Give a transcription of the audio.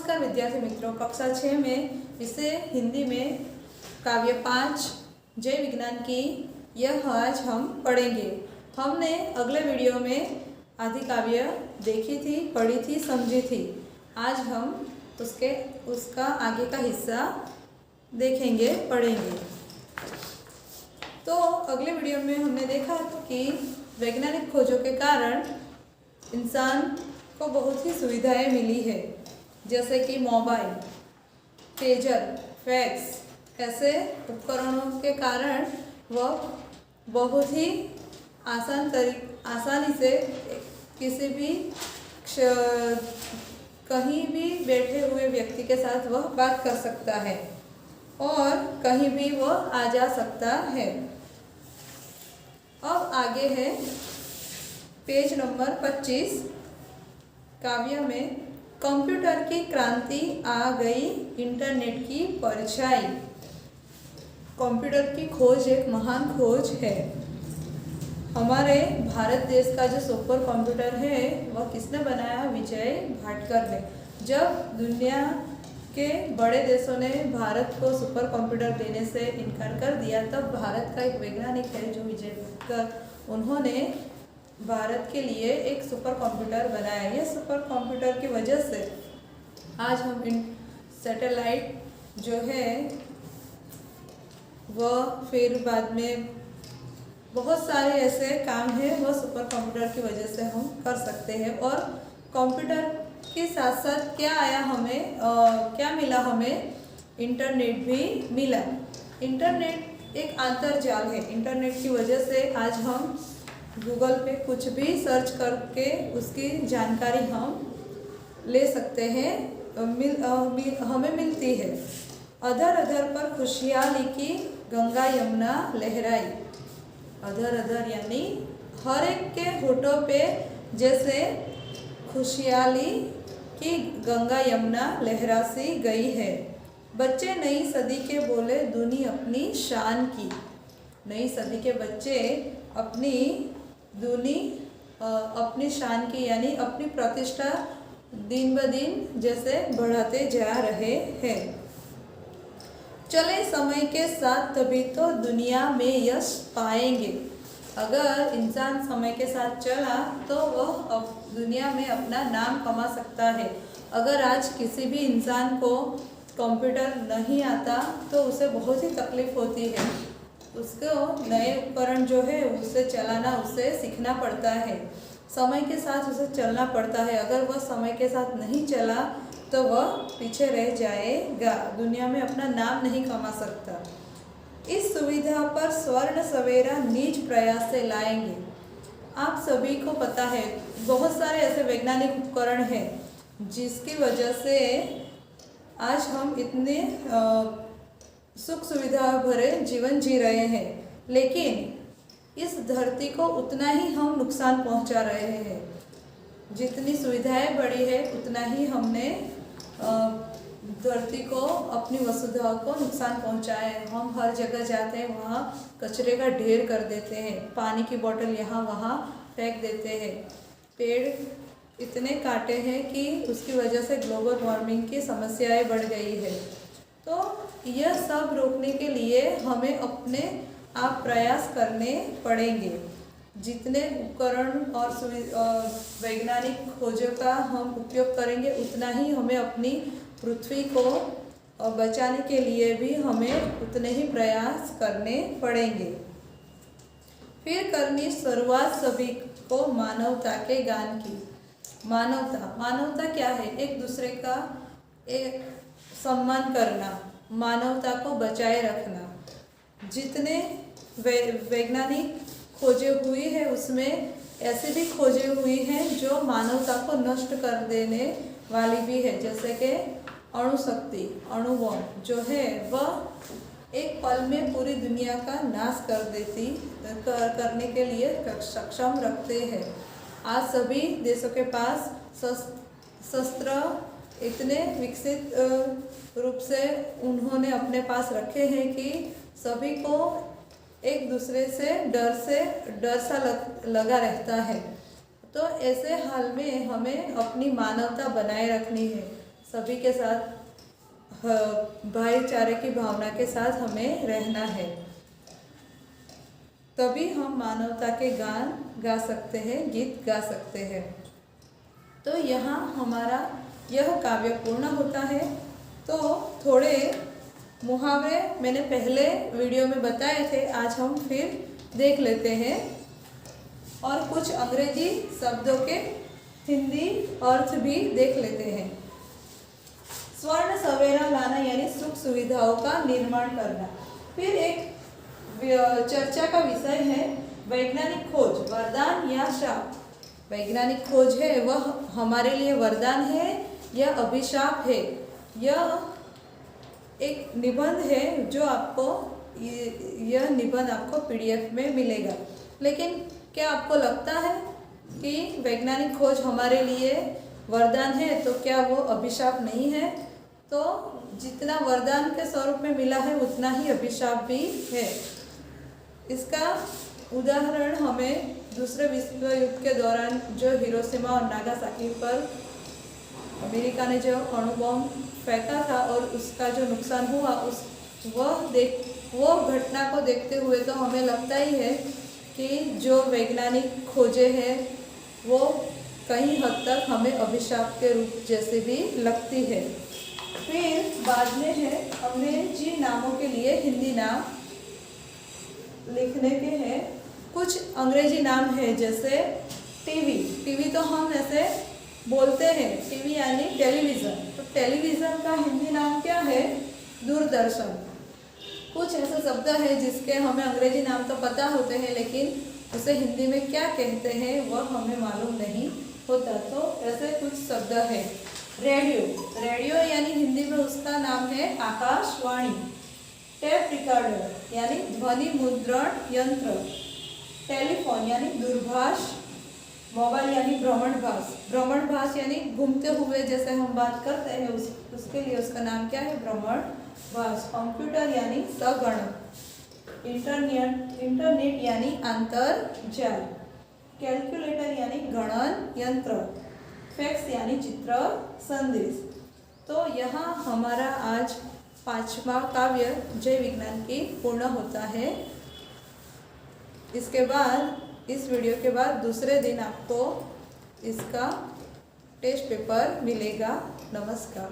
नमस्कार विद्यार्थी मित्रों, कक्षा 6 में विषय हिंदी में काव्य 5 जय विज्ञान की यह आज हम पढ़ेंगे। हमने अगले वीडियो में आदि काव्य देखी थी, पढ़ी थी, समझी थी। आज हम उसका आगे का हिस्सा देखेंगे, पढ़ेंगे। तो अगले वीडियो में हमने देखा कि वैज्ञानिक खोजों के कारण इंसान को बहुत ही सुविधाएं मिली है, जैसे कि मोबाइल, पेजर, फैक्स। ऐसे उपकरणों के कारण वह बहुत ही आसानी से किसी भी कहीं भी बैठे हुए व्यक्ति के साथ वह बात कर सकता है और कहीं भी वह आ जा सकता है। अब आगे है पेज नंबर 25 काव्य में कंप्यूटर की क्रांति आ गई, इंटरनेट की परछाई। कंप्यूटर की खोज एक महान खोज है। हमारे भारत देश का जो सुपर कंप्यूटर है वह किसने बनाया? विजय भाटकर ने। जब दुनिया के बड़े देशों ने भारत को सुपर कंप्यूटर देने से इनकार कर दिया, तब भारत का एक वैज्ञानिक है जो विजय भाटकर, उन्होंने भारत के लिए एक सुपर कंप्यूटर बनाया। यह सुपर कंप्यूटर की वजह से आज हम इन सैटेलाइट जो है वह फिर बाद में बहुत सारे ऐसे काम हैं वह सुपर कंप्यूटर की वजह से हम कर सकते हैं। और कंप्यूटर के साथ साथ क्या आया हमें, क्या मिला हमें? इंटरनेट भी मिला। इंटरनेट एक अंतर्जाल है। इंटरनेट की वजह से आज हम गूगल पे कुछ भी सर्च करके उसकी जानकारी हम ले सकते हैं, हमें मिलती है। अधर अधर पर खुशहाली की गंगा यमुना लहराई। अधर अधर यानी हर एक के होठों पे जैसे खुशहाली की गंगा यमुना लहरा सी गई है। बच्चे नई सदी के बोले दूनी अपनी शान की। नई सदी के बच्चे अपनी दूनी अपनी शान की यानी अपनी प्रतिष्ठा दिन ब दिन जैसे बढ़ाते जा रहे हैं। चले समय के साथ तभी तो दुनिया में यश पाएंगे। अगर इंसान समय के साथ चला तो वह अब दुनिया में अपना नाम कमा सकता है। अगर आज किसी भी इंसान को कंप्यूटर नहीं आता तो उसे बहुत ही तकलीफ होती है। उसको नए उपकरण जो है उसे चलाना, उसे सीखना पड़ता है। समय के साथ उसे चलना पड़ता है। अगर वह समय के साथ नहीं चला तो वह पीछे रह जाएगा, दुनिया में अपना नाम नहीं कमा सकता। इस सुविधा पर स्वर्ण सवेरा निज प्रयास से लाएंगे। आप सभी को पता है बहुत सारे ऐसे वैज्ञानिक उपकरण हैं जिसकी वजह से आज हम इतने सुख सुविधा भरे जीवन जी रहे हैं, लेकिन इस धरती को उतना ही हम नुकसान पहुंचा रहे हैं। जितनी सुविधाएं बढ़ी है उतना ही हमने धरती को, अपनी वसुधा को नुकसान पहुंचाया है। हम हर जगह जाते हैं वहाँ कचरे का ढेर कर देते हैं, पानी की बोतल यहाँ वहाँ फेंक देते हैं। पेड़ इतने काटे हैं कि उसकी वजह से ग्लोबल वार्मिंग की समस्याएं बढ़ गई है। तो यह सब रोकने के लिए हमें अपने आप प्रयास करने पड़ेंगे। जितने उपकरण और वैज्ञानिक खोजों का हम उपयोग करेंगे उतना ही हमें अपनी पृथ्वी को बचाने के लिए भी हमें उतने ही प्रयास करने पड़ेंगे। फिर करनी शुरुआत सभी को मानवता के गान की। मानवता क्या है? एक दूसरे का एक सम्मान करना, मानवता को बचाए रखना। जितने वैज्ञानिक खोजे हुई है उसमें ऐसे भी खोजे हुई हैं जो मानवता को नष्ट कर देने वाली भी है, जैसे कि अणुशक्ति, अणुबम जो है वह एक पल में पूरी दुनिया का नाश करने के लिए सक्षम रखते हैं। आज सभी देशों के पास शस्त्र इतने विकसित रूप से उन्होंने अपने पास रखे हैं कि सभी को एक दूसरे से डर सा लगा रहता है। तो ऐसे हाल में हमें अपनी मानवता बनाए रखनी है। सभी के साथ भाईचारे की भावना के साथ हमें रहना है, तभी हम मानवता के गान गा सकते हैं, गीत गा सकते हैं। तो यहाँ हमारा यह काव्य पूर्ण होता है। तो थोड़े मुहावरे मैंने पहले वीडियो में बताए थे, आज हम फिर देख लेते हैं और कुछ अंग्रेजी शब्दों के हिंदी अर्थ भी देख लेते हैं। स्वर्ण सवेरा लाना यानी सुख सुविधाओं का निर्माण करना। फिर एक चर्चा का विषय है वैज्ञानिक खोज, वरदान या शाप। वैज्ञानिक खोज है वह हमारे लिए वरदान है या अभिशाप है। यह एक निबंध है जो आपको यह निबंध आपको पीडीएफ में मिलेगा। लेकिन क्या आपको लगता है कि वैज्ञानिक खोज हमारे लिए वरदान है तो क्या वो अभिशाप नहीं है? तो जितना वरदान के स्वरूप में मिला है उतना ही अभिशाप भी है। इसका उदाहरण हमें दूसरे विश्व युद्ध के दौरान जो हिरोशिमा और नागासाकी पर अमेरिका ने जो अणु बम फेंका था और उसका जो नुकसान हुआ वो घटना को देखते हुए तो हमें लगता ही है कि जो वैज्ञानिक खोजे हैं वो कहीं हद तक हमें अभिशाप के रूप जैसे भी लगती है। फिर बाद में है अंग्रेजी नामों के लिए हिंदी नाम लिखने के हैं। कुछ अंग्रेजी नाम है जैसे टीवी तो हम ऐसे बोलते हैं, टीवी यानी टेलीविज़न। तो टेलीविज़न का हिंदी नाम क्या है? दूरदर्शन। कुछ ऐसे शब्द है जिसके हमें अंग्रेजी नाम तो पता होते हैं लेकिन उसे हिंदी में क्या कहते हैं वह हमें मालूम नहीं होता। तो ऐसे कुछ शब्द है। रेडियो यानी हिंदी में उसका नाम है आकाशवाणी। टेप रिकॉर्डर यानी ध्वनि मुद्रण यंत्र। टेलीफोन यानी दूरभाष। मोबाइल यानी भ्रमणभाष यानी घूमते हुए जैसे हम बात करते हैं उसके लिए उसका नाम क्या है? भ्रमणभाष। कंप्यूटर यानी संगणक। इंटरनेट यानी अंतरजाल। कैलकुलेटर यानी गणन यंत्र। फैक्स यानी चित्र संदेश। तो यहाँ हमारा आज 5वां काव्य जय विज्ञान की पूर्ण होता है। इसके बाद इस वीडियो के बाद दूसरे दिन आपको इसका टेस्ट पेपर मिलेगा। नमस्कार।